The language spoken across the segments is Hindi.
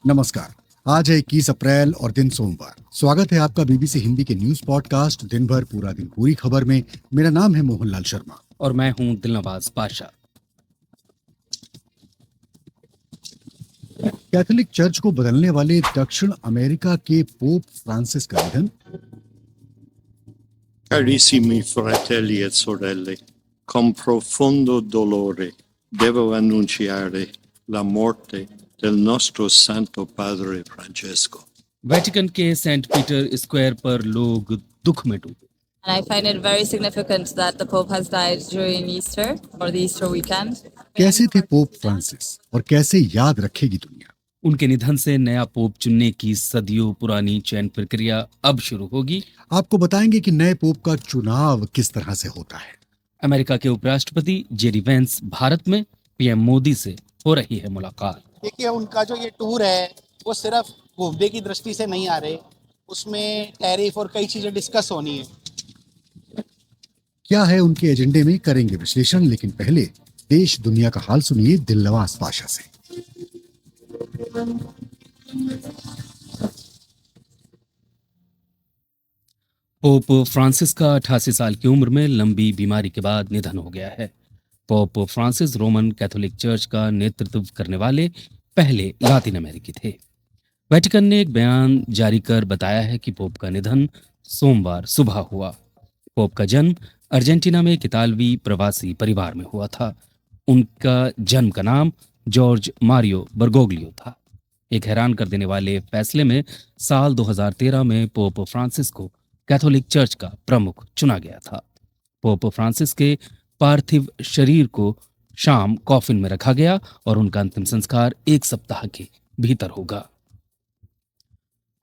नमस्कार। आज है 21 अप्रैल और दिन सोमवार। स्वागत है आपका बीबीसी हिंदी के न्यूज पॉडकास्ट दिन भर पूरा दिन पूरी खबर में। मेरा नाम है मोहनलाल शर्मा और मैं हूं दिलनवाज पाशा। कैथोलिक चर्च को बदलने वाले दक्षिण अमेरिका के पोप फ्रांसिस का निधन। Carissimi fratelli e sorelle, con profondo dolore devo annunciare la morte del nostro Santo Padre Francesco. Vatican के सेंट पीटर स्क्वायर पर लोग दुख में डूबे। And I find it very significant that the Pope has died during Easter or the Easter weekend. कैसे थे पोप फ्रांसिस और कैसे याद रखेगी दुनिया? उनके निधन से नया पोप चुनने की सदियों पुरानी चयन प्रक्रिया अब शुरू होगी। आपको बताएंगे कि नए पोप का चुनाव किस तरह से होता है। अमेरिका के उपराष्ट्रपति जेडी वेंस भारत में पीएम मोदी से हो रही है मुलाकात। देखिए, उनका जो ये टूर है वो सिर्फ घूमने की दृष्टि से नहीं आ रहे, उसमें टैरिफ और कई चीजें डिस्कस होनी है। क्या है उनके एजेंडे में, करेंगे विश्लेषण, लेकिन पहले देश दुनिया का हाल सुनिए दिलनवाज पाशा से। पोप फ्रांसिस का 88 साल की उम्र में लंबी बीमारी के बाद निधन हो गया है। Pope Francis Roman Catholic church का नेतृत्व करने वाले पहले लातिन अमेरिकी थे। वेटिकन ने एक बयान जारी कर बताया है कि पोप का निधन सोमवार सुबह हुआ। पोप का जन्म अर्जेंटीना में एक इतालवी प्रवासी परिवार में हुआ था। उनका जन्म का नाम जॉर्ज मारियो बर्गोग्लियो था। एक हैरान कर देने वाले फैसले में साल 2013 में पोप फ्रांसिस को कैथोलिक चर्च का प्रमुख चुना गया था। पोप फ्रांसिस के पार्थिव शरीर को शाम कॉफिन में रखा गया और उनका अंतिम संस्कार एक सप्ताह के भीतर होगा।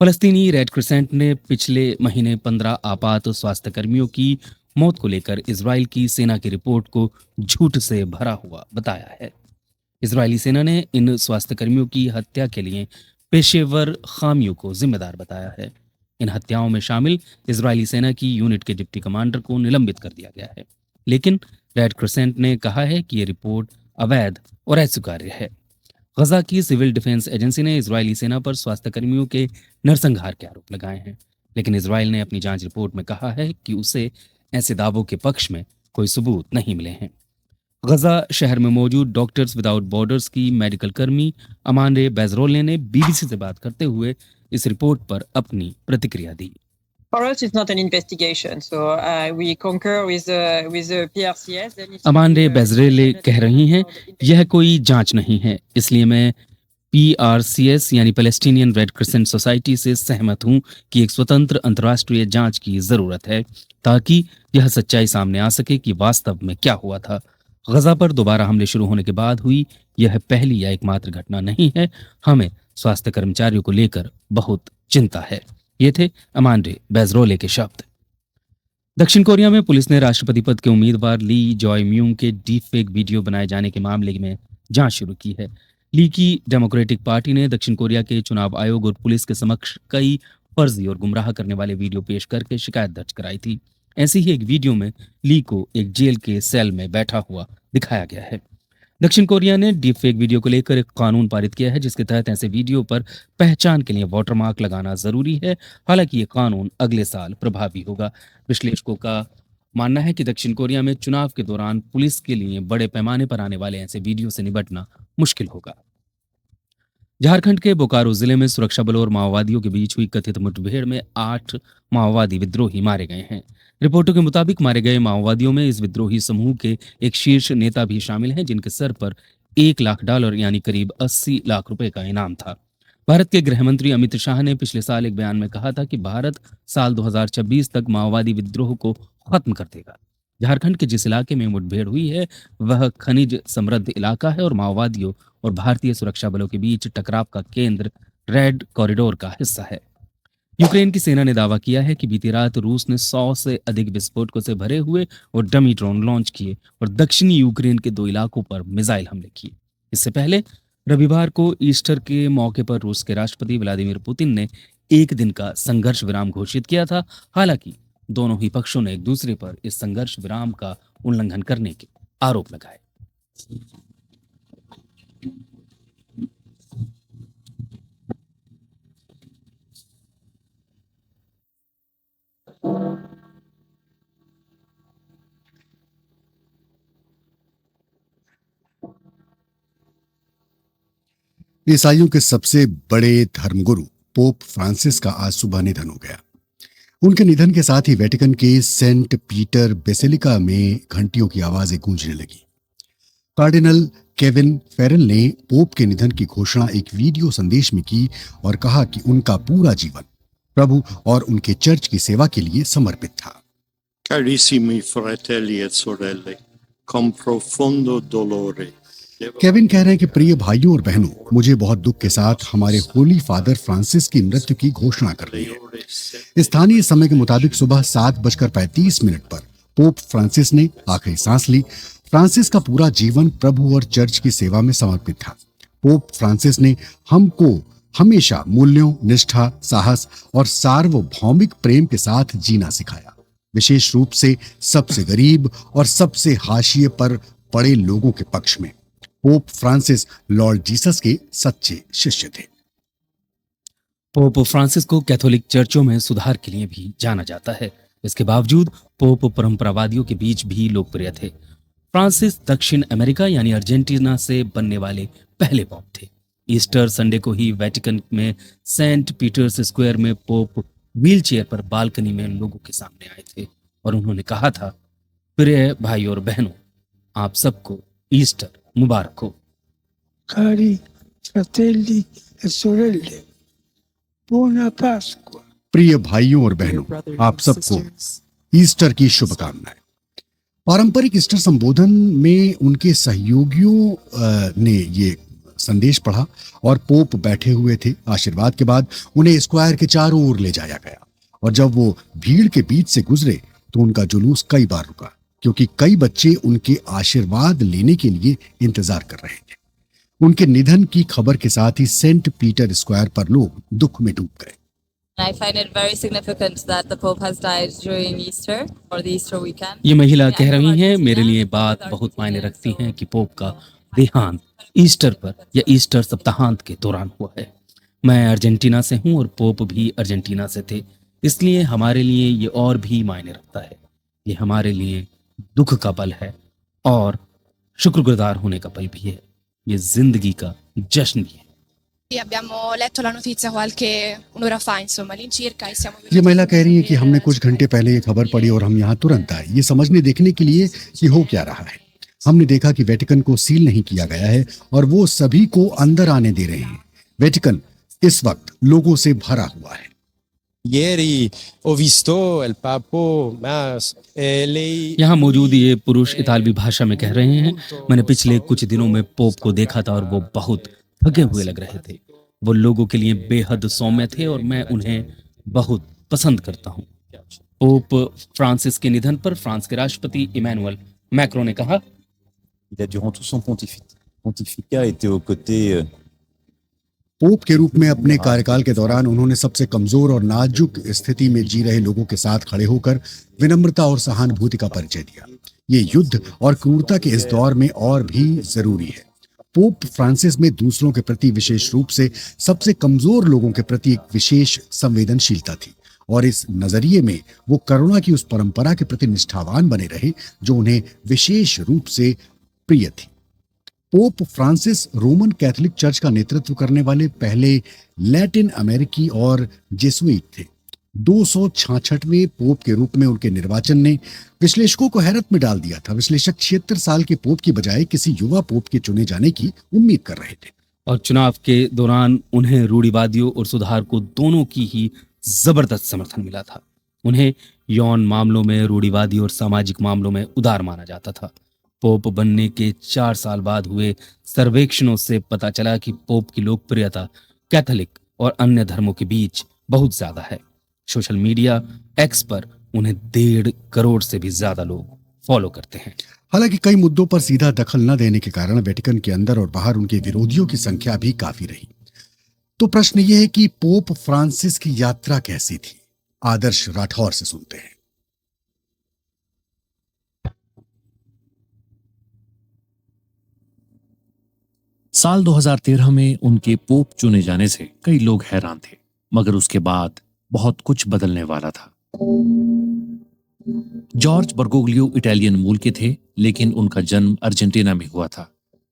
फलस्तीनी रेड क्रिसेंट ने पिछले महीने 15 आपात स्वास्थ्य कर्मियों की मौत को लेकर इजराइल की सेना की रिपोर्ट को झूठ से भरा हुआ बताया है। इजरायली सेना ने इन स्वास्थ्य कर्मियों की हत्या के लिए पेशेवर खामियों को जिम्मेदार बताया है। इन हत्याओं में शामिल इजरायली सेना की यूनिट के डिप्टी कमांडर को निलंबित कर दिया गया है, लेकिन रेड क्रिसेंट ने कहा है कि यह रिपोर्ट अवैध और अस्वीकार्य है। गजा की सिविल डिफेंस एजेंसी ने इजरायली सेना पर स्वास्थ्य कर्मियों के नरसंहार के आरोप लगाए हैं, लेकिन इजराइल ने अपनी जांच रिपोर्ट में कहा है कि उसे ऐसे दावों के पक्ष में कोई सबूत नहीं मिले हैं। गजा शहर में मौजूद डॉक्टर्स विदाउट बॉर्डर्स की मेडिकल कर्मी अमांडे बेजरोले ने बीबीसी से बात करते हुए इस रिपोर्ट पर अपनी प्रतिक्रिया दी। For us, it's not an investigation, so we concur with the PRCS. अमांडे बेजरेले कह रही हैं, यह कोई जांच नहीं है, इसलिए मैं PRCS यानी पैलेस्टीनियन रेड क्रिसेंट सोसाइटी से सहमत हूं कि एक स्वतंत्र अंतर्राष्ट्रीय जांच की जरूरत है ताकि यह सच्चाई सामने आ सके कि वास्तव में क्या हुआ था। गजा पर दोबारा हमले शुरू होने के बाद हुई यह पहली या एकमात्र घटना नहीं है। हमें स्वास्थ्य कर्मचारियों को लेकर बहुत चिंता है। ये थे अमांडे बेजरोले के शब्द। दक्षिण कोरिया में पुलिस ने राष्ट्रपति पद के उम्मीदवार ली जॉय म्यूंग के डीप फेक वीडियो बनाए जाने के मामले में जांच शुरू की है। ली की डेमोक्रेटिक पार्टी ने दक्षिण कोरिया के चुनाव आयोग और पुलिस के समक्ष कई फर्जी और गुमराह करने वाले वीडियो पेश करके शिकायत दर्ज कराई थी। ऐसी ही एक वीडियो में ली को एक जेल के सेल में बैठा हुआ दिखाया गया है। दक्षिण कोरिया ने डीप फेक वीडियो को लेकर एक कानून पारित किया है जिसके तहत ऐसे वीडियो पर पहचान के लिए वाटरमार्क लगाना जरूरी है। हालांकि ये कानून अगले साल प्रभावी होगा। विश्लेषकों का मानना है कि दक्षिण कोरिया में चुनाव के दौरान पुलिस के लिए बड़े पैमाने पर आने वाले ऐसे वीडियो से निपटना मुश्किल होगा। झारखंड के बोकारो जिले में सुरक्षा बलों और माओवादियों के बीच हुई कथित मुठभेड़ में 8 माओवादी विद्रोही मारे गए हैं। रिपोर्टों के मुताबिक मारे गए माओवादियों में इस विद्रोही समूह के एक शीर्ष नेता भी शामिल हैं जिनके सर पर $1 लाख यानी करीब 80 लाख रुपए का इनाम था। भारत के गृह मंत्री अमित शाह ने पिछले साल एक बयान में कहा था कि भारत साल 2026 तक माओवादी विद्रोह को खत्म कर देगा। झारखंड के जिस इलाके में मुठभेड़ हुई है वह खनिज समृद्ध इलाका है और माओवादियों और भारतीय सुरक्षा बलों के बीच टकराव का केंद्र रेड कॉरिडोर का हिस्सा है। यूक्रेन की सेना ने दावा किया है कि बीती रात रूस ने 100 से अधिक विस्फोटकों से भरे हुए और डमी ड्रोन लॉन्च किए और दक्षिणी यूक्रेन के 2 इलाकों पर मिसाइल हमले किए। इससे पहले रविवार को ईस्टर के मौके पर रूस के राष्ट्रपति व्लादिमीर पुतिन ने एक दिन का संघर्ष विराम घोषित किया था। हालांकि दोनों ही पक्षों ने एक दूसरे पर इस संघर्ष विराम का उल्लंघन करने के आरोप लगाए। ईसाइयों के सबसे बड़े धर्मगुरु पोप फ्रांसिस का आज सुबह निधन हो गया। उनके निधन के साथ ही वेटिकन के सेंट पीटर बेसिलिका में घंटियों की आवाजें गूंजने लगी। कार्डिनल केविन फेरल ने पोप के निधन की घोषणा एक वीडियो संदेश में की और कहा कि उनका पूरा जीवन प्रभु और उनके चर्च की सेवा के लिए समर्पित था। Carissimi fratelli e sorelle, con profondo dolore. Kevin कह रहे हैं कि प्रिय भाइयों और बहनों, मुझे बहुत दुख के साथ हमारे होली फादर फ्रांसिस की मृत्यु की घोषणा कर रही है। स्थानीय समय के मुताबिक सुबह 7:35 पर पोप फ्रांसिस ने आखिरी सांस ली। फ्रांसिस का पूरा जीवन प्रभु और चर्च की सेवा में समर्पित था। पोप फ्रांसिस ने हमको हमेशा मूल्यों, निष्ठा, साहस और सार्वभौमिक प्रेम के साथ जीना सिखाया, विशेष रूप से सबसे गरीब और सबसे हाशिए पर पड़े लोगों के पक्ष में। पोप फ्रांसिस लॉर्ड जीसस के सच्चे शिष्य थे। पोप फ्रांसिस को कैथोलिक चर्चों में सुधार के लिए भी जाना जाता है। इसके बावजूद पोप परंपरावादियों के बीच भी लोकप्रिय थे। फ्रांसिस दक्षिण अमेरिका यानी अर्जेंटीना से बनने वाले पहले पोप थे। ईस्टर संडे को ही वेटिकन में सेंट पीटर्स स्क्वायर में पोप व्हीलचेयर पर बालकनी में लोगों के सामने आए थे और उन्होंने कहा था, प्रिय भाई और बहनों, आप सबको ईस्टर मुबारक हो। Cari fratelli e sorelle, buona Pasqua. प्रिय भाइयों और बहनों, आप सबको ईस्टर की शुभकामनाएं। पारंपरिक ईस्टर संबोधन में उनके सहयोगियों ने ये संदेश पढ़ा और पोप बैठे हुए थे। आशीर्वाद के बाद उन्हें स्क्वायर के चारों ओर ले जाया गया और जब वो भीड़ के बीच से गुजरे तो उनका जुलूस कई बार रुका, क्योंकि कई बच्चे उनके आशीर्वाद लेने के लिए इंतजार कर रहे थे। उनके निधन की खबर के साथ ही सेंट पीटर स्क्वायर पर लोग दुख में डूब गए। I find it very significant that the Pope has died during Easter or the Easter weekend. ये महिला कह रही हैं, मेरे लिए बात बहुत मायने रखती है कि पोप का देहांत ईस्टर पर या ईस्टर सप्ताहांत के दौरान हुआ है। मैं अर्जेंटीना से हूं और पोप भी अर्जेंटीना से थे, इसलिए हमारे लिए ये और भी मायने रखता है। ये हमारे लिए दुख का पल है और शुक्रगुजार होने का पल भी है। ये जिंदगी का जश्न भी है। Abbiamo letto la notizia qualche un'ora fa, insomma, all'incirca, e siamo ये महिला कह रही है कि हमने कुछ घंटे पहले ये खबर पढ़ी और हम यहाँ तुरंत आए, ये समझने देखने के लिए कि हो क्या रहा है। हमने देखा कि वेटिकन को सील नहीं किया गया है और वो सभी को अंदर आने दे रहे हैं। वेटिकन इस वक्त लोगों से भरा हुआ है। Ieri ho visto il Papa, ma lei... यहाँ मौजूद ये पुरुष इतालवी भाषा में कह रहे हैं, मैंने पिछले कुछ दिनों में पोप को देखा था और वो बहुत थके हुए लग रहे थे। वो लोगों के लिए बेहद सौम्य थे और मैं उन्हें बहुत पसंद करता हूँ। पोप फ्रांसिस के निधन पर फ्रांस के राष्ट्रपति इमैनुअल मैक्रो ने कहा, Il a durant tout son pontificat été aux côtés pope के रूप में अपने कार्यकाल के दौरान उन्होंने सबसे कमजोर और नाजुक स्थिति में जी रहे लोगों के साथ खड़े होकर विनम्रता और सहानुभूति का परिचय दिया। ये युद्ध और क्रूरता के इस दौर में और भी जरूरी है। पोप फ्रांसिस में दूसरों के प्रति, विशेष रूप से सबसे कमजोर लोगों के प्रति एक विशेष संवेदनशीलता थी और इस नजरिए में वो करुणा की उस परंपरा के प्रति निष्ठावान बने रहे जो उन्हें विशेष रूप से प्रिय थी। Pope Francis Roman Catholic church का नेतृत्व करने वाले पहले लैटिन अमेरिकी और जेसुइट थे। 266वें पोप के रूप में उनके निर्वाचन ने विश्लेषकों को हैरत में डाल दिया था। विश्लेषक 76 साल के पोप की बजाय किसी युवा पोप के चुने जाने की उम्मीद कर रहे थे और चुनाव के दौरान उन्हें रूढ़िवादियों और सुधार को दोनों की ही जबरदस्त समर्थन मिला था। उन्हें यौन मामलों में रूढ़िवादी और सामाजिक मामलों में उदार माना जाता था। पोप बनने के 4 साल बाद हुए सर्वेक्षणों से पता चला कि पोप की लोकप्रियता कैथोलिक और अन्य धर्मों के बीच बहुत ज्यादा है। सोशल मीडिया एक्स पर उन्हें 1.5 करोड़ से भी ज्यादा लोग फॉलो करते हैं। हालांकि कई मुद्दों पर सीधा दखल न देने के कारण वेटिकन के अंदर और बाहर उनके विरोधियों की संख्या भी काफी रही। तो प्रश्न यह है कि पोप फ्रांसिस की यात्रा कैसी थी? आदर्श राठौर से सुनते हैं। साल 2013 में उनके पोप चुने जाने से कई लोग हैरान थे, मगर उसके बाद बहुत कुछ बदलने वाला था। जॉर्ज बर्गोग्लियो इटालियन मूल के थे, लेकिन उनका जन्म अर्जेंटीना में हुआ था।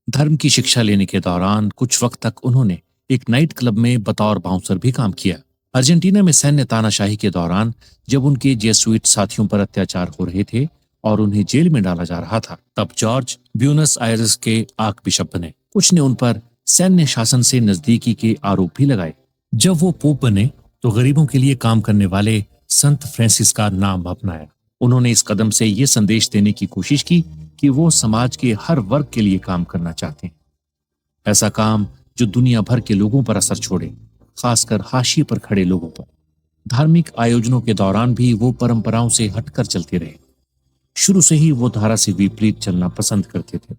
धर्म की शिक्षा लेने के दौरान कुछ वक्त तक उन्होंने एक नाइट क्लब में बतौर बाउंसर भी काम किया। अर्जेंटीना में सैन्य तानाशाही के दौरान जब उनके जेसुइट साथियों पर अत्याचार हो रहे थे और उन्हें जेल में डाला जा रहा था, तब जॉर्ज ब्यूनस आयर्स के आर्क बिशप बने। कुछ ने उन पर सैन्य शासन से नजदीकी के आरोप भी लगाए। जब वो पोप बने तो गरीबों के लिए काम करने वाले संत फ्रांसिस का नाम अपनाया। उन्होंने इस कदम से ये संदेश देने की कोशिश की कि वो समाज के हर वर्ग के लिए काम करना चाहते हैं, ऐसा काम जो दुनिया भर के लोगों पर असर छोड़े, खासकर हाशिए पर खड़े लोगों पर। धार्मिक आयोजनों के दौरान भी वो परंपराओं से हटकर चलते रहे। शुरू से ही वो धारा से विपरीत चलना पसंद करते थे।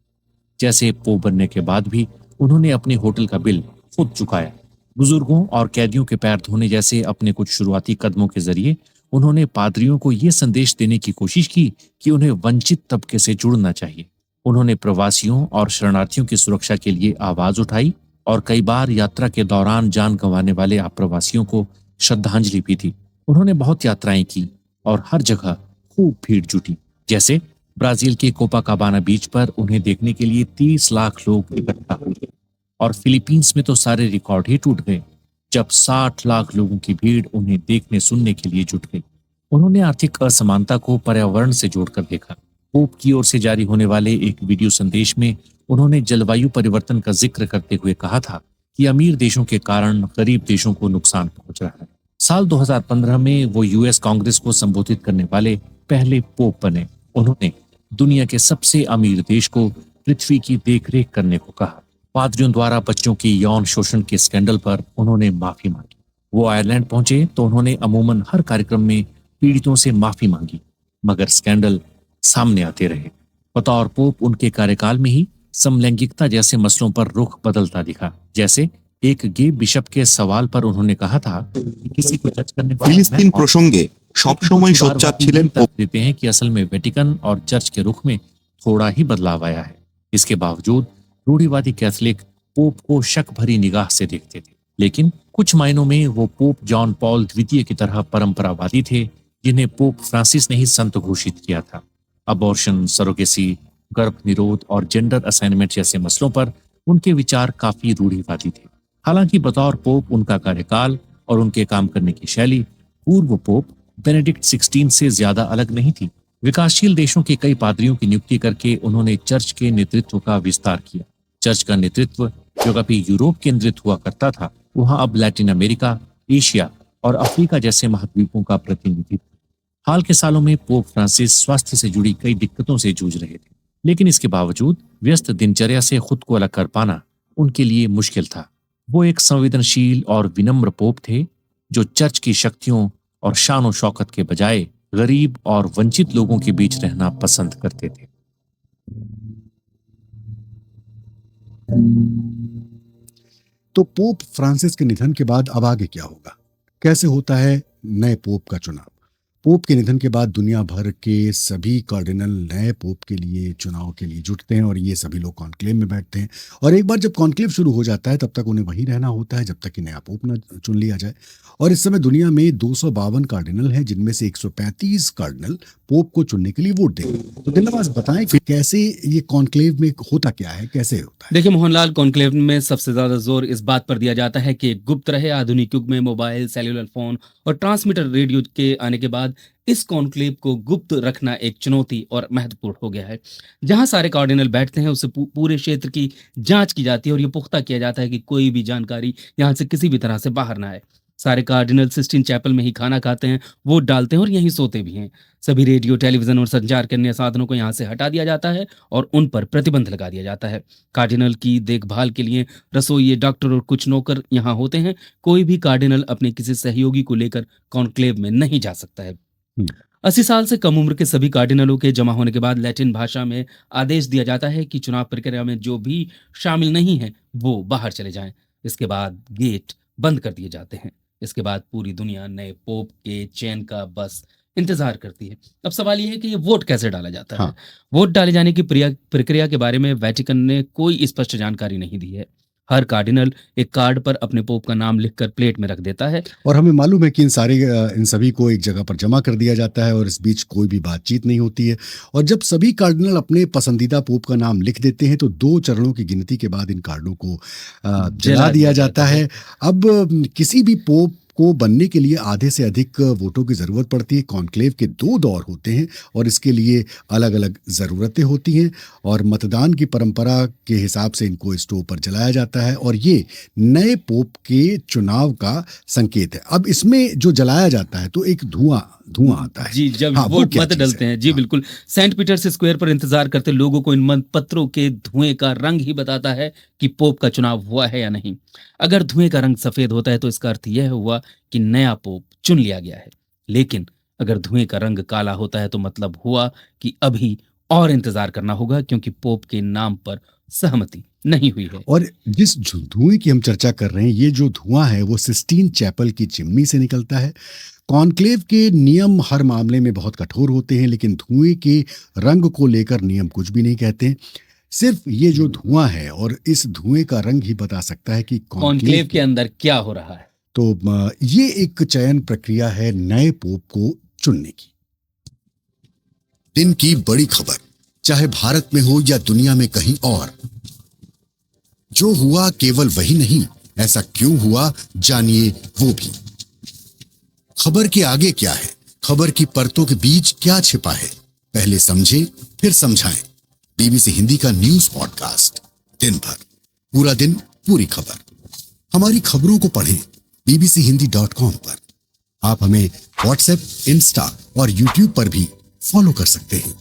जैसे पोप बनने के बाद भी उन्होंने अपने होटल का बिल खुद चुकाया। बुजुर्गों और कैदियों के पैर धोने जैसे अपने कुछ शुरुआती कदमों के जरिए उन्होंने पादरियों को ये संदेश देने की कोशिश की कि उन्हें वंचित तबके से जुड़ना चाहिए। उन्होंने प्रवासियों और शरणार्थियों की सुरक्षा के लिए आवाज उठाई और कई बार यात्रा के दौरान जान गंवाने वाले आप्रवासियों को श्रद्धांजलि भी दी। उन्होंने बहुत यात्राएं की और हर जगह खूब भीड़ जुटी। जैसे ब्राजील के कोपाकाबाना बीच पर उन्हें देखने के लिए 30 लाख लोग इकट्ठा हुए और फिलीपींस में तो सारे रिकॉर्ड ही टूट गए जब 60 लाख लोगों की भीड़ उन्हें देखने सुनने के लिए जुट गई। उन्होंने आर्थिक असमानता को पर्यावरण से जोड़कर देखा। पोप की ओर से जारी होने वाले एक वीडियो संदेश में उन्होंने जलवायु परिवर्तन का जिक्र करते हुए कहा था कि अमीर देशों के कारण गरीब देशों को नुकसान पहुंच रहा है। साल 2015 में वो यूएस कांग्रेस को संबोधित करने वाले पहले पोप बने। उन्होंने दुनिया के सबसे अमीर देश को पृथ्वी की देखरेख करने को कहा। पादरियों द्वारा बच्चों की यौन शोषण के स्कैंडल पर उन्होंने माफी मांगी। वो आयरलैंड पहुंचे तो उन्होंने अमूमन हर कार्यक्रम में पीड़ितों से माफी मांगी, मगर स्कैंडल सामने आते रहे। बतौर पोप उनके कार्यकाल में ही समलैंगिकता जैसे मसलों पर रुख बदलता दिखा। जैसे एक गे बिशप के सवाल पर उन्होंने कहा था कि किसी को जज करने ফিলিস্তিন প্রসঙ্গে সবসময় সোচ্চার ছিলেন পোপ। देते हैं कि असल में वेटिकन और चर्च के रुख में थोड़ा ही बदलाव आया है। इसके बावजूद रूढ़िवादी कैथोलिक पोप को शक भरी निगाह से देखते थे, लेकिन कुछ मायनों में वो पोप जॉन पॉल द्वितीय की तरह परंपरावादी थे, जिन्हें पोप फ्रांसिस ने ही संत घोषित किया था। अबॉर्शन, सरोगेसी, गर्भ निरोध और जेंडर असाइनमेंट जैसे मसलों पर उनके विचार काफी रूढ़िवादी थे। हालांकि बतौर पोप उनका कार्यकाल और उनके काम करने की शैली पूर्व पोप बेनेडिक्ट 16 से ज्यादा अलग नहीं थी। विकासशील देशों के कई पादरियों की नियुक्ति करके उन्होंने चर्च के नेतृत्व का विस्तार किया। चर्च का नेतृत्व जो कभी यूरोप केंद्रित हुआ करता था, वहां अब लैटिन अमेरिका, एशिया और अफ्रीका जैसे महाद्वीपों का प्रतिनिधित्व। हाल के सालों में पोप फ्रांसिस स्वास्थ्य से जुड़ी कई दिक्कतों से जूझ रहे थे, लेकिन इसके बावजूद व्यस्त दिनचर्या से खुद को अलग कर पाना उनके लिए मुश्किल था। वो एक संवेदनशील और विनम्र पोप थे जो चर्च की शक्तियों और शान और शौकत के बजाय गरीब और वंचित लोगों के बीच रहना पसंद करते थे। तो पोप फ्रांसिस के निधन के बाद अब आगे क्या होगा? कैसे होता है नए पोप का चुनाव? पोप के निधन के बाद दुनिया भर के सभी कार्डिनल नए पोप के लिए चुनाव के लिए जुटते हैं और ये सभी लोग कॉन्क्लेव में बैठते हैं। और एक बार जब कॉन्क्लेव शुरू हो जाता है तब तक उन्हें वहीं रहना होता है जब तक कि नया पोप न चुन लिया जाए। और इस समय दुनिया में 252 कार्डिनल हैं, जिनमें से 135 कार्डिनल पोप को चुनने के लिए वोट देंगे। तो दिलनवाज बताएं कि कैसे ये कॉन्क्लेव में होता क्या है, कैसे होता है? देखिए मोहनलाल, कॉन्क्लेव में सबसे ज्यादा जोर इस बात पर दिया जाता है कि गुप्त रहे। आधुनिक युग में मोबाइल, सेल्युलर फोन और ट्रांसमीटर रेडियो के आने के बाद इस कॉन्क्लेव को गुप्त रखना एक चुनौती और महत्वपूर्ण हो गया है। जहां सारे कार्डिनल बैठते हैं उससे पूरे क्षेत्र की जांच की जाती है और ये पुख्ता किया जाता है कि कोई भी जानकारी यहां से किसी भी तरह से बाहर ना आए। सारे कार्डिनल सिस्टीन चैपल में ही खाना खाते हैं, वोट डालते हैं और यहीं सोते भी हैं। सभी रेडियो, टेलीविजन और संचार के अन्य साधनों को यहाँ से हटा दिया जाता है और उन पर प्रतिबंध लगा दिया जाता है। कार्डिनल की देखभाल के लिए रसोई, डॉक्टर और कुछ नौकर यहाँ होते हैं। कोई भी कार्डिनल अपने किसी सहयोगी को लेकर कॉन्क्लेव में नहीं जा सकता है। 80 साल से कम उम्र के सभी कार्डिनलों के जमा होने के बाद लैटिन भाषा में आदेश दिया जाता है कि चुनाव प्रक्रिया में जो भी शामिल नहीं है वो बाहर चले जाएं। इसके बाद गेट बंद कर दिए जाते हैं। इसके बाद पूरी दुनिया नए पोप के चयन का बस इंतजार करती है। अब सवाल यह है कि ये वोट कैसे डाला जाता है। वोट डाले जाने की प्रक्रिया के बारे में वेटिकन ने कोई स्पष्ट जानकारी नहीं दी है। हर कार्डिनल एक कार्ड पर अपने पोप का नाम लिखकर प्लेट में रख देता है। और हमें मालूम है कि इन सभी को एक जगह पर जमा कर दिया जाता है और इस बीच कोई भी बातचीत नहीं होती है। और जब सभी कार्डिनल अपने पसंदीदा पोप का नाम लिख देते हैं तो 2 चरणों की गिनती के बाद इन कार्डों को जला दिया जाता है। अब किसी भी पोप को बनने के लिए आधे से अधिक वोटों की जरूरत पड़ती है। कॉन्क्लेव के 2 दौर होते हैं और इसके लिए अलग अलग ज़रूरतें होती हैं और मतदान की परंपरा के हिसाब से इनको स्टोव पर जलाया जाता है और ये नए पोप के चुनाव का संकेत है। अब इसमें जो जलाया जाता है तो एक धुआं आता है। जी, जब हाँ, वो वोट क्या मत चीज़ डलते है? हैं। जी हाँ। बिल्कुल, सेंट पीटर्स स्क्वायर पर इंतजार करते लोगों को इन मतपत्रों के धुएं का रंग ही बताता है कि पोप का चुनाव हुआ है या नहीं। अगर धुएं का रंग सफेद होता है तो इसका अर्थ यह हुआ कि नया पोप चुन लिया गया है। लेकिन अगर धुएं का रंग काला होता है तो मतलब हुआ कि अभी और इंतजार करना होगा, क्योंकि पोप के नाम पर सहमति नहीं हुई है। और जिस धुएं की हम चर्चा कर रहे हैं, ये जो धुआं है वो सिस्टीन चैपल की चिमनी से निकलता है। कॉन्क्लेव के नियम हर मामले में बहुत कठोर होते हैं, लेकिन धुएं के रंग को लेकर नियम कुछ भी नहीं कहते। सिर्फ ये जो धुआं है और इस धुएं का रंग ही बता सकता है कि कॉन्क्लेव के अंदर क्या हो रहा है। तो ये एक चयन प्रक्रिया है नए पोप को चुनने की। दिन की बड़ी खबर, चाहे भारत में हो या दुनिया में कहीं और, जो हुआ केवल वही नहीं, ऐसा क्यों हुआ जानिए वो भी। खबर के आगे क्या है, खबर की परतों के बीच क्या छिपा है, पहले समझे फिर समझाएं। बीबीसी हिंदी का न्यूज पॉडकास्ट, दिन भर, पूरा दिन, पूरी खबर। हमारी खबरों को पढ़ें bbchohindi.com पर। आप हमें व्हाट्सएप, इंस्टा और यूट्यूब पर भी फॉलो कर सकते हैं।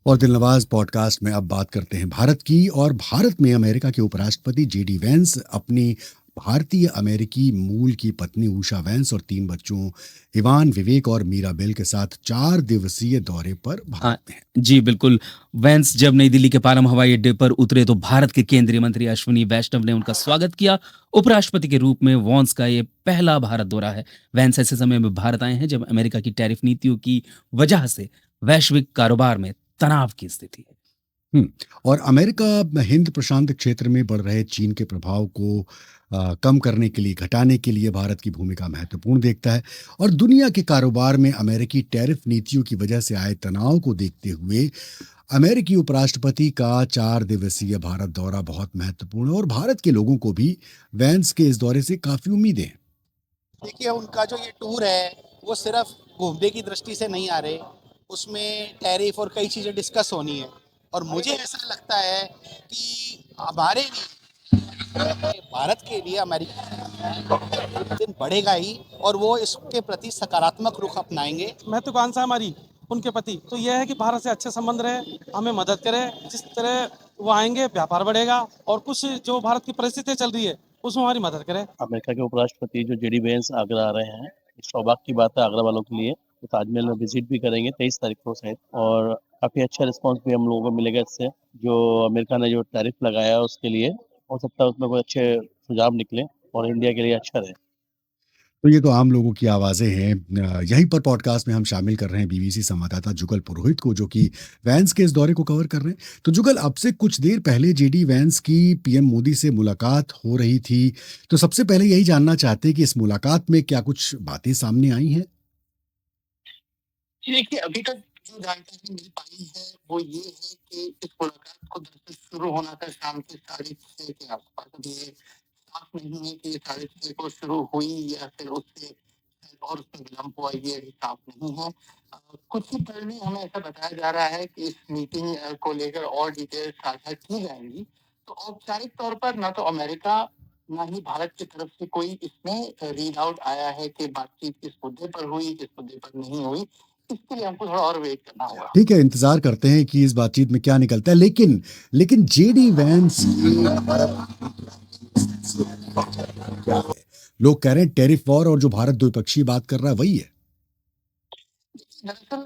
और दिलनवाज पॉडकास्ट में अब बात करते हैं भारत की। और भारत में अमेरिका के उपराष्ट्रपति जेडी वैंस अपनी भारतीय अमेरिकी मूल की पत्नी उषा वैंस और 3 बच्चों इवान, विवेक और मीराबेल के साथ 4 दिवसीय दौरे पर भारत में हैं। जी बिल्कुल, वैंस जब नई दिल्ली के पालम हवाई अड्डे पर उतरे तो भारत के केंद्रीय मंत्री अश्विनी वैष्णव ने उनका स्वागत किया। उपराष्ट्रपति के रूप में वैंस का ये पहला भारत दौरा है। वैंस ऐसे समय में भारत आए हैं जब अमेरिका की टैरिफ नीतियों की वजह से वैश्विक कारोबार में तनाव की स्थिति है। और अमेरिका हिंद प्रशांत क्षेत्र में बढ़ रहे चीन के प्रभाव को कम करने के लिए, घटाने के लिए भारत की भूमिका महत्वपूर्ण देखता है। और दुनिया के कारोबार में अमेरिकी टैरिफ नीतियों की वजह से आए तनाव को देखते हुए अमेरिकी उपराष्ट्रपति का 4 दिवसीय भारत दौरा बहुत महत्वपूर्ण है। और भारत के लोगों को भी वैंस के इस दौरे से काफी उम्मीदें हैं। देखिए, उनका जो ये टूर है वो सिर्फ घूमने की दृष्टि से नहीं आ रहे, उसमें टैरिफ और कई चीज़ें डिस्कस होनी है। और मुझे ऐसा लगता है कि हमारे लिए, भारत के लिए अमेरिका दिन बढ़ेगा ही और वो इसके प्रति सकारात्मक रुख अपनाएंगे। महत्वाकांक्षा हमारी उनके प्रति तो यह है कि भारत से अच्छे संबंध रहे, हमें मदद करे। जिस तरह वो आएंगे व्यापार बढ़ेगा और कुछ जो भारत की परिस्थितियाँ चल रही है उसमें हमारी मदद करे। अमेरिका के उपराष्ट्रपति जो जेडी वेंस आगरा आ रहे हैं, सौभाग्य की बात है आगरा वालों के लिए। तो ताजमहल में विजिट भी करेंगे 23 तारीख को शायद, और काफी अच्छा रिस्पांस भी हम लोगों को मिलेगा इससे। जो अमेरिका ने जो टैरिफ लगाया है उसके लिए हो सकता है उसमें कोई अच्छे सुझाव निकले और इंडिया के लिए अच्छा रहे। तो ये तो आम लोगों की आवाज़ें हैं। यहीं पर पॉडकास्ट में हम शामिल कर रहे हैं बीबीसी संवाददाता जुगल पुरोहित को, जो कि वैंस के इस दौरे को कवर कर रहे हैं। तो जुगल, अब से कुछ देर पहले जेडी वैंस की पीएम मोदी से मुलाकात हो रही थी, तो सबसे पहले यही जानना चाहते हैं कि इस मुलाकात में क्या कुछ बातें सामने आई हैं? देखिए, अभी तक जो जानकारी मिल पाई है वो ये है कि इस मुलाकात को दरअसल शुरू होना था शाम के 6:30 के आसपास। अभी ये साफ नहीं है कि ये 6:30 को शुरू हुई या फिर उससे और उसमें विलंब हुआ, ये अभी साफ नहीं है। कुछ ही पहले हमें ऐसा बताया जा रहा है कि इस मीटिंग को लेकर और डिटेल साझा की जाएंगी। तो औपचारिक तौर पर ना तो अमेरिका ना ही भारत की तरफ से कोई इसमें रीड आउट आया है कि बातचीत किस मुद्दे पर हुई, किस मुद्दे पर नहीं हुई। इसके लिए हमको थोड़ा और वेट करना होगा। ठीक है, इंतजार करते हैं कि इस बातचीत में क्या निकलता है। लेकिन जेडी वैंस क्या है? लोग कह रहे हैं टैरिफ वॉर, और जो भारत द्विपक्षीय बात कर रहा है वही है। दरअसल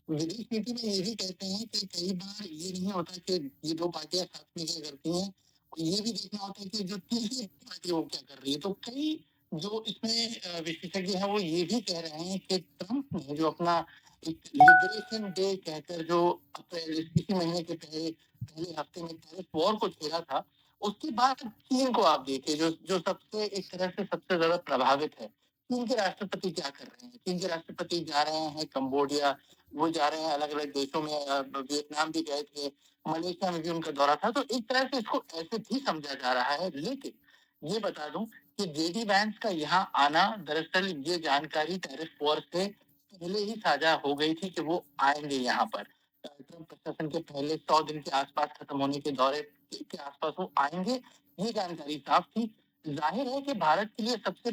विदेश नीति में ये भी कहते हैं कि कई बार ये नहीं होता कि ये 2 पार्टियां साथ में क्या करती हैं, ये भी देखना होता है कि जो तीसरी पार्टी वो क्या कर रही है। तो कई जो इसमें विशेषज्ञ हैं वो ये भी कह रहे हैं कि ट्रंप ने जो अपना एक लिबरेशन डे कहकर जो अप्रैल इसी महीने के पहले हफ्ते में टैरिफ वॉर को छेड़ा था, उसके बाद चीन को आप देखिए जो सबसे एक तरह से सबसे ज्यादा प्रभावित है। चीन के राष्ट्रपति क्या कर रहे हैं? चीन के राष्ट्रपति जा रहे हैं कंबोडिया, वो जा रहे हैं अलग अलग देशों में, वियतनाम भी गए थे, मलेशिया में भी उनका दौरा था। तो एक तरह से इसको ऐसे भी समझा जा रहा है। लेकिन ये बता दूं कि जेडी वैंस का यहाँ आना, दरअसल ये जानकारी टैरिफ वॉर से पहले ही साझा हो गई थी कि वो आएंगे यहाँ पर। ट्रंप प्रशासन के पहले 100 दिन के आसपास खत्म होने के दौरे के आसपास वो आएंगे, ये जानकारी साफ थी। जाहिर है कि भारत के लिए सबसे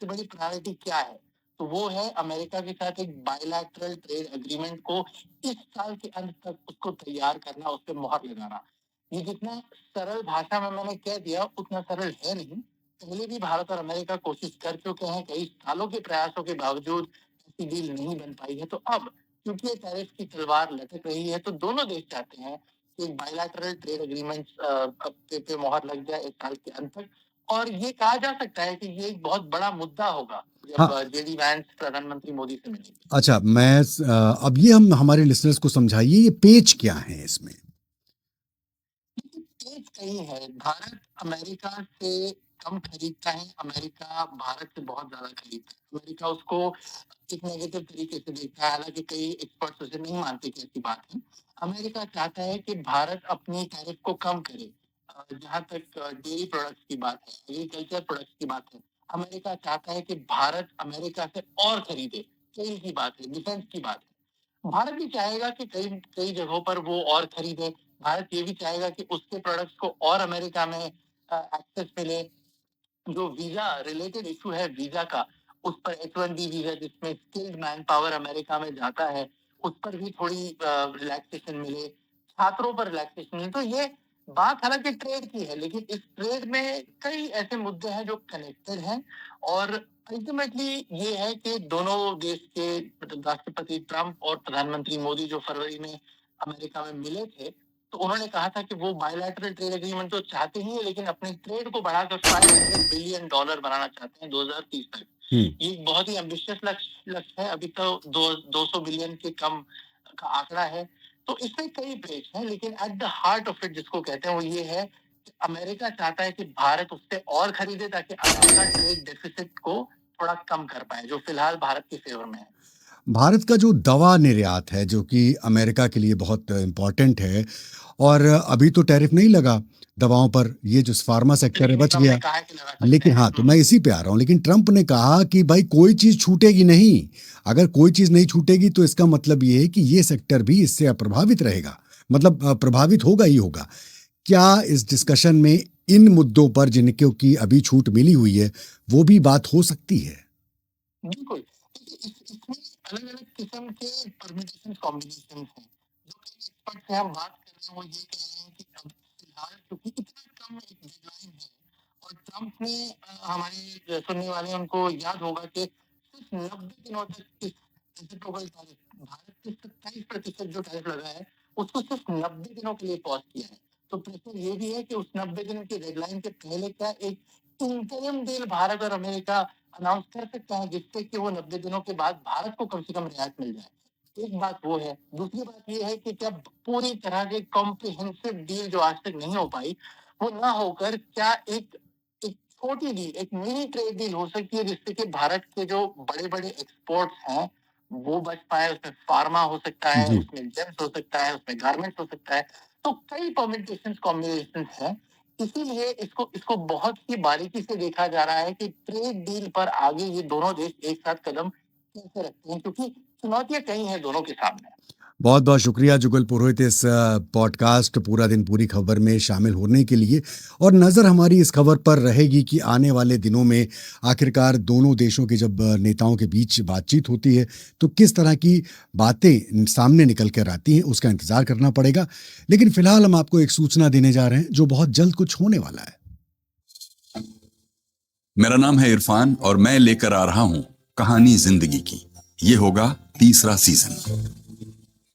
बड़ी प्रायोरिटी क्या है? तो वो है अमेरिका के साथ एक बायलैटरल ट्रेड एग्रीमेंट को इस साल के अंत तक उसको तैयार करना, उस पर मोहर लगाना। ये जितना सरल भाषा में मैंने कह दिया उतना सरल है नहीं। पहले भी भारत और अमेरिका कोशिश कर चुके हैं, कई सालों के प्रयासों के बावजूद ऐसी डील नहीं बन पाई है। तो अब क्योंकि ये टैरिफ की तलवार लटक रही है, तो दोनों देश चाहते हैं कि बायलैटरल ट्रेड एग्रीमेंट पे मोहर लग जाए इस साल के अंत तक। और ये कहा जा सकता है कि ये एक बहुत बड़ा मुद्दा होगा जब जेडी वैंस प्रधानमंत्री मोदी से मिलेंगे। अच्छा, अब ये हम हमारे लिसनर्स को समझाइए, ये पेच क्या है इसमें? पेच कहीं है। भारत अमेरिका से कम खरीदता है, अमेरिका भारत से बहुत ज्यादा खरीदता है। अमेरिका उसको एक नेगेटिव तरीके से देखता है, हालांकि कई एक्सपर्ट्स उसे नहीं मानते कि ऐसी बात है। अमेरिका चाहता है कि भारत अपनी टैरिफ को कम करे। जहां तक डेयरी प्रोडक्ट्स की बात है, एग्रीकल्चर प्रोडक्ट्स की बात है, अमेरिका चाहता है कि भारत अमेरिका से और खरीदे। तेल की बात है, डिफेंस की बात है। भारत भी चाहेगा कि कई जगहों पर वो और खरीदे। भारत ये भी चाहेगा कि उसके प्रोडक्ट्स को और अमेरिका में एक्सेस मिले। जो वीजा रिलेटेड इशू है वीजा का, उस पर H1B वीजा जिसमें स्किल्ड मैन पावर अमेरिका में जाता है, उस पर भी थोड़ी रिलैक्सेशन मिले, छात्रों पर रिलैक्सेशन मिले। तो ये बात हालांकि ट्रेड की है, लेकिन इस ट्रेड में कई ऐसे मुद्दे हैं जो कनेक्टेड हैं। और अल्टीमेटली ये है कि दोनों देश के राष्ट्रपति ट्रंप और प्रधानमंत्री मोदी जो फरवरी में अमेरिका में मिले थे, तो उन्होंने कहा था कि वो बायलैटरल ट्रेड एग्रीमेंट तो चाहते ही है, लेकिन अपने ट्रेड को बढ़ाकर $500 बिलियन बनाना चाहते हैं 2030 तक। ये एक बहुत ही एम्बिशियस लक्ष्य है। अभी तो 200 बिलियन के कम का आंकड़ा है। तो इसमें कई पेच हैं, लेकिन at the heart of it जिसको कहते हैं वो ये है कि अमेरिका चाहता है कि भारत उससे और खरीदे ताकि अमेरिका ट्रेड डेफिसिट को थोड़ा कम कर पाए, जो फिलहाल भारत के फेवर में है। भारत का जो दवा निर्यात है, जो कि अमेरिका के लिए बहुत इम्पोर्टेंट है, और अभी तो टैरिफ नहीं लगा दवाओं पर, ये जो फार्मा सेक्टर है बच गया। लेकिन हाँ, तो मैं इसी पे आ रहा हूँ। लेकिन ट्रंप ने कहा कि भाई कोई चीज छूटेगी नहीं। अगर कोई चीज नहीं छूटेगी तो इसका मतलब ये है कि ये सेक्टर भी इससे अप्रभावित रहेगा, मतलब प्रभावित होगा ही होगा। क्या इस डिस्कशन में इन मुद्दों पर जिनको की अभी छूट मिली हुई है वो भी बात हो सकती है? बिल्कुल, इसमें अलग अलग किस्म के परम्यूटेशन कॉम्बिनेशन हैं। जो कई एक्सपर्ट से हम बात कर रहे हैं वो ये कह रहे हैं कि अब फिलहाल क्योंकि इतना कम एक डेडलाइन है, और ट्रंप ने हमारे सुनने वाले उनको याद होगा कि सिर्फ 90 दिनों तक इस रेसिप्रोकल टैरिफ, भारत के 27% जो टैरिफ लगा है उसको सिर्फ 90 दिनों के लिए पॉज किया है। तो प्रेशर ये भी है कि उस 90 दिन की डेडलाइन के पहले का एक इंटरिम डील भारत और अमेरिका अनाउंस कर सकता है, जिससे कि वो 90 दिनों के बाद भारत को कम से कम रियायत मिल जाए। एक बात वो है। दूसरी बात ये है कि क्या पूरी तरह से कॉम्प्रिहेंसिव डील जो आज तक नहीं हो पाई, वो ना होकर क्या एक छोटी डील, एक मिनी ट्रेड डील हो सकती है, जिससे कि भारत के जो बड़े बड़े एक्सपोर्ट्स हैं वो बच पाए। उसमें फार्मा हो सकता है, उसमें जेम्स हो सकता है, उसमें गारमेंट्स हो सकता है। तो कई परम्यूटेशंस कॉम्बिनेशंस हैं। इसीलिए इसको बहुत ही बारीकी से देखा जा रहा है कि ट्रेड डील पर आगे ये दोनों देश एक साथ कदम कैसे रखते हैं, क्योंकि चुनौतियां कई हैं दोनों के सामने। बहुत बहुत शुक्रिया जुगल पुरोहित इस पॉडकास्ट पूरा दिन पूरी खबर में शामिल होने के लिए। और नज़र हमारी इस खबर पर रहेगी कि आने वाले दिनों में आखिरकार दोनों देशों के जब नेताओं के बीच बातचीत होती है तो किस तरह की बातें सामने निकल कर आती हैं, उसका इंतज़ार करना पड़ेगा। लेकिन फिलहाल हम आपको एक सूचना देने जा रहे हैं जो बहुत जल्द कुछ होने वाला है। मेरा नाम है इरफान और मैं लेकर आ रहा हूं कहानी जिंदगी की। ये होगा 3रा सीजन।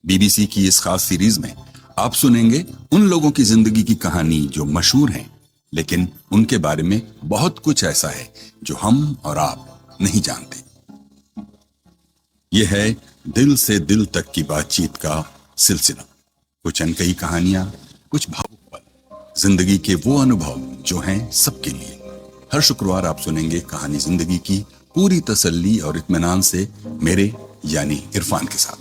बीबीसी की इस खास सीरीज में आप सुनेंगे उन लोगों की जिंदगी की कहानी जो मशहूर हैं, लेकिन उनके बारे में बहुत कुछ ऐसा है जो हम और आप नहीं जानते। यह है दिल से दिल तक की बातचीत का सिलसिला। कुछ अनकही कहानियां, कुछ भावुक पल, जिंदगी के वो अनुभव जो हैं सबके लिए। हर शुक्रवार आप सुनेंगे कहानी जिंदगी की पूरी तसल्ली और इत्मीनान से मेरे यानी इरफान के साथ।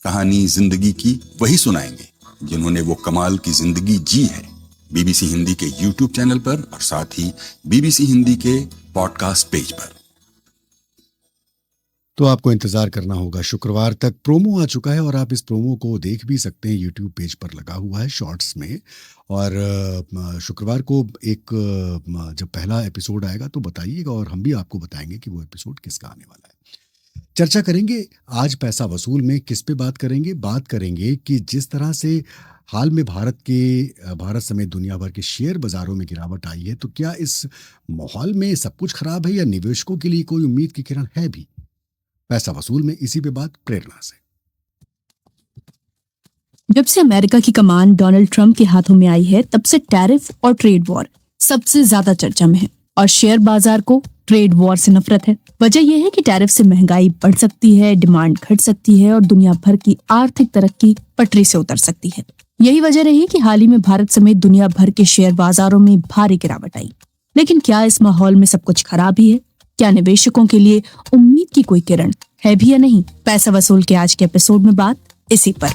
कहानी जिंदगी की वही सुनाएंगे जिन्होंने वो कमाल की जिंदगी जी है। बीबीसी हिंदी के YouTube चैनल पर और साथ ही बीबीसी हिंदी के पॉडकास्ट पेज पर। तो आपको इंतजार करना होगा शुक्रवार तक। प्रोमो आ चुका है और आप इस प्रोमो को देख भी सकते हैं, यूट्यूब पेज पर लगा हुआ है शॉर्ट्स में। और शुक्रवार को एक जब पहला एपिसोड आएगा तो बताइएगा और हम भी आपको बताएंगे कि वो एपिसोड किसका आने वाला है। चर्चा करेंगे आज पैसा वसूल में किस पे बात करेंगे कि जिस तरह से हाल में भारत समेत दुनिया भर के शेयर बाजारों में गिरावट आई है, तो क्या इस माहौल में सब कुछ खराब है या निवेशकों के लिए कोई उम्मीद की किरण है भी। पैसा वसूल में इसी पे बात प्रेरणा से। जब से अमेरिका की कमान डोनाल्ड ट्रंप के हाथों में आई है, तब से टैरिफ और ट्रेड वॉर सबसे ज्यादा चर्चा में है और शेयर बाजार को ट्रेड वॉर से नफरत है। वजह यह है कि टैरिफ से महंगाई बढ़ सकती है, डिमांड घट सकती है और दुनिया भर की आर्थिक तरक्की पटरी से उतर सकती है। यही वजह रही कि हाल ही में भारत समेत दुनिया भर के शेयर बाजारों में भारी गिरावट आई। लेकिन क्या इस माहौल में सब कुछ खराब ही है? क्या निवेशकों के लिए उम्मीद की कोई किरण है भी या नहीं? पैसा वसूल के आज के एपिसोड में बात इसी पर।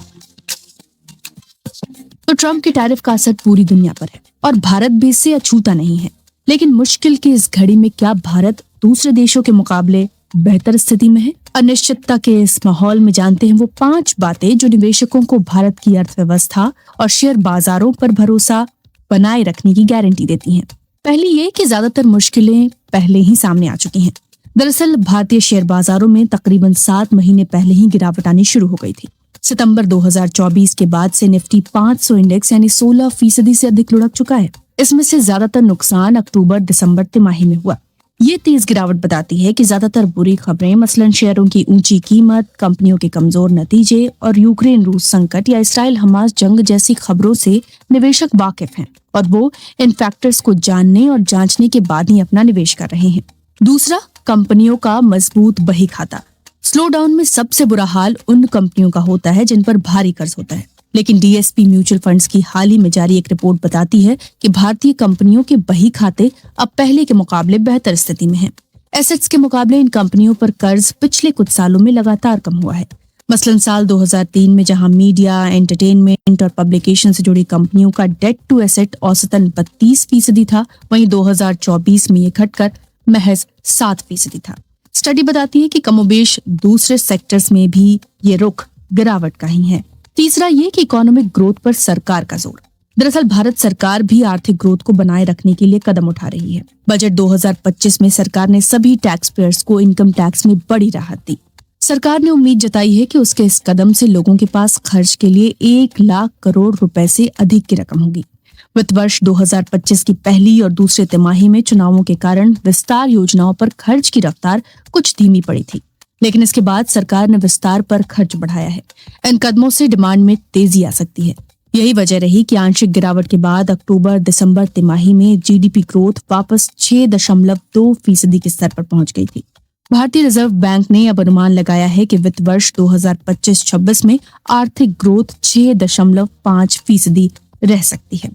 तो ट्रंप के टैरिफ का असर पूरी दुनिया पर है और भारत भी इससे अछूता नहीं है। लेकिन मुश्किल की इस घड़ी में क्या भारत दूसरे देशों के मुकाबले बेहतर स्थिति में है? अनिश्चितता के इस माहौल में जानते हैं वो 5 बातें जो निवेशकों को भारत की अर्थव्यवस्था और शेयर बाजारों पर भरोसा बनाए रखने की गारंटी देती हैं। पहली ये कि ज्यादातर मुश्किलें पहले ही सामने आ चुकी हैं। दरअसल भारतीय शेयर बाजारों में तकरीबन 7 महीने पहले ही गिरावट आनी शुरू हो गई थी। सितंबर 2024 के बाद से निफ्टी 500 इंडेक्स यानी 16% से अधिक लुढ़क चुका है। इसमें से ज्यादातर नुकसान अक्टूबर-दिसंबर तिमाही में हुआ। ये तेज गिरावट बताती है कि ज्यादातर बुरी खबरें, मसलन शेयरों की ऊंची कीमत, कंपनियों के कमजोर नतीजे और यूक्रेन रूस संकट या इसराइल हमास जंग जैसी खबरों से निवेशक वाकिफ हैं और वो इन फैक्टर्स को जानने और जांचने के बाद ही अपना निवेश कर रहे हैं। दूसरा, कंपनियों का मजबूत बही खाता। स्लो डाउन में सबसे बुरा हाल उन कंपनियों का होता है जिन पर भारी कर्ज होता है। लेकिन डीएसपी म्यूचुअल फंड्स की हाल ही में जारी एक रिपोर्ट बताती है कि भारतीय कंपनियों के बही खाते अब पहले के मुकाबले बेहतर स्थिति में हैं। एसेट्स के मुकाबले इन कंपनियों पर कर्ज पिछले कुछ सालों में लगातार कम हुआ है। मसलन साल 2003 में जहां मीडिया, एंटरटेनमेंट और पब्लिकेशन से जुड़ी कंपनियों का डेट टू एसेट औसतन 32% था, वहीं 2024 में ये घटकर महज 7% था। स्टडी बताती है कि कमोबेश दूसरे सेक्टर्स में भी ये रुख गिरावट का ही है। तीसरा ये कि इकोनॉमिक ग्रोथ पर सरकार का जोर। दरअसल भारत सरकार भी आर्थिक ग्रोथ को बनाए रखने के लिए कदम उठा रही है। बजट 2025 में सरकार ने सभी टैक्स पेयर्स को इनकम टैक्स में बड़ी राहत दी। सरकार ने उम्मीद जताई है कि उसके इस कदम से लोगों के पास खर्च के लिए 1 लाख करोड़ रुपए से अधिक की रकम होगी। वित्त वर्ष 2025 की पहली और दूसरे तिमाही में चुनावों के कारण विस्तार योजनाओं पर खर्च की रफ्तार कुछ धीमी पड़ी थी, लेकिन इसके बाद सरकार ने विस्तार पर खर्च बढ़ाया है। इन कदमों से डिमांड में तेजी आ सकती है। यही वजह रही कि आंशिक गिरावट के बाद अक्टूबर-दिसंबर तिमाही में जीडीपी ग्रोथ वापस 6.2% के स्तर पर पहुंच गई थी। भारतीय रिजर्व बैंक ने अब अनुमान लगाया है कि वित्त वर्ष 2025-26 में आर्थिक ग्रोथ 6.5% रह सकती है।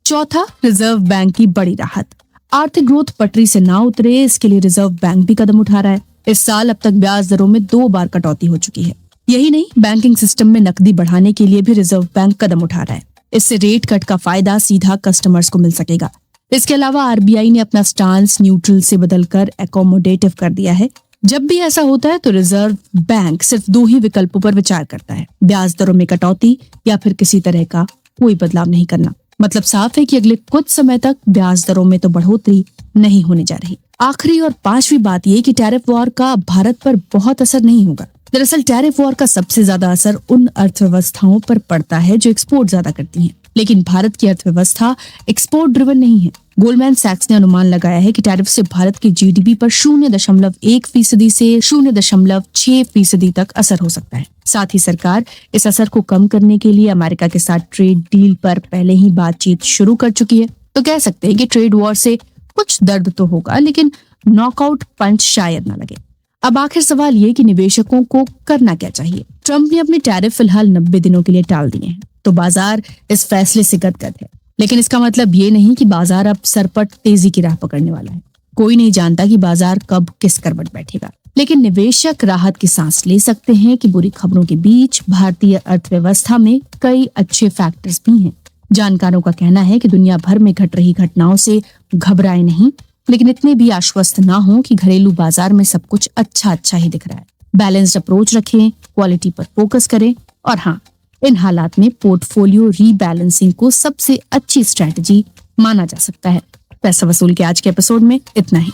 चौथा, रिजर्व बैंक की बड़ी राहत। आर्थिक ग्रोथ पटरी से ना उतरे, इसके लिए रिजर्व बैंक भी कदम उठा रहा है। इस साल अब तक ब्याज दरों में 2 बार कटौती हो चुकी है। यही नहीं, बैंकिंग सिस्टम में नकदी बढ़ाने के लिए भी रिजर्व बैंक कदम उठा रहा है। इससे रेट कट का फायदा सीधा कस्टमर्स को मिल सकेगा। इसके अलावा आरबीआई ने अपना स्टांस न्यूट्रल से बदलकर एकोमोडेटिव कर दिया है। जब भी ऐसा होता है तो रिजर्व बैंक सिर्फ 2 ही विकल्पों पर विचार करता है, ब्याज दरों में कटौती या फिर किसी तरह का कोई बदलाव नहीं करना। मतलब साफ है कि अगले कुछ समय तक ब्याज दरों में तो बढ़ोतरी नहीं होने जा रही। आखिरी और 5वीं बात ये कि टैरिफ वॉर का भारत पर बहुत असर नहीं होगा। दरअसल टैरिफ वॉर का सबसे ज्यादा असर उन अर्थव्यवस्थाओं पर पड़ता है जो एक्सपोर्ट ज्यादा करती हैं, लेकिन भारत की अर्थव्यवस्था एक्सपोर्ट ड्रिवन नहीं है। गोल्डमैन सैक्स ने अनुमान लगाया है कि टैरिफ से भारत के जीडीपी पर 0.1% से 0.6% तक असर हो सकता है। साथ ही सरकार इस असर को कम करने के लिए अमेरिका के साथ ट्रेड डील पर पहले ही बातचीत शुरू कर चुकी है। तो कह सकते हैं कि ट्रेड वॉर से कुछ दर्द तो होगा, लेकिन नॉकआउट पंच शायद ना लगे। अब आखिर सवाल ये कि निवेशकों को करना क्या चाहिए। ट्रंप ने अपने टैरिफ फिलहाल 90 दिनों के लिए टाल दिए हैं, तो बाजार इस फैसले से गदगद है। लेकिन इसका मतलब ये नहीं कि बाजार अब सरपट तेजी की राह पकड़ने वाला है। कोई नहीं जानता कि बाजार कब किस करवट बैठेगा, लेकिन निवेशक राहत की सांस ले सकते हैं कि बुरी खबरों के बीच भारतीय अर्थव्यवस्था में कई अच्छे फैक्टर्स भी हैं। जानकारों का कहना है कि दुनिया भर में घट रही घटनाओं से घबराए नहीं, लेकिन इतने भी आश्वस्त ना हो कि घरेलू बाजार में सब कुछ अच्छा ही दिख रहा है। बैलेंस्ड अप्रोच रखें, क्वालिटी पर फोकस करें और हाँ, इन हालात में पोर्टफोलियो रीबैलेंसिंग को सबसे अच्छी स्ट्रेटजी माना जा सकता है। पैसा वसूल के आज के एपिसोड में इतना ही।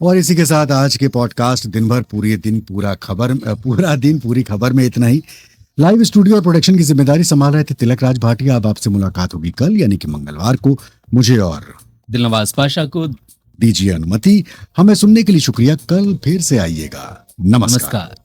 और इसी के साथ आज के पॉडकास्ट दिन भर पूरा दिन पूरी खबर में इतना ही। लाइव स्टूडियो और प्रोडक्शन की जिम्मेदारी संभाल रहे थे तिलक राज भाटिया। अब आपसे मुलाकात होगी कल यानी कि मंगलवार को। मुझे और दिलनवाज पाशा को दीजिए अनुमति। हमें सुनने के लिए शुक्रिया। कल फिर से आइएगा। नमस्कार।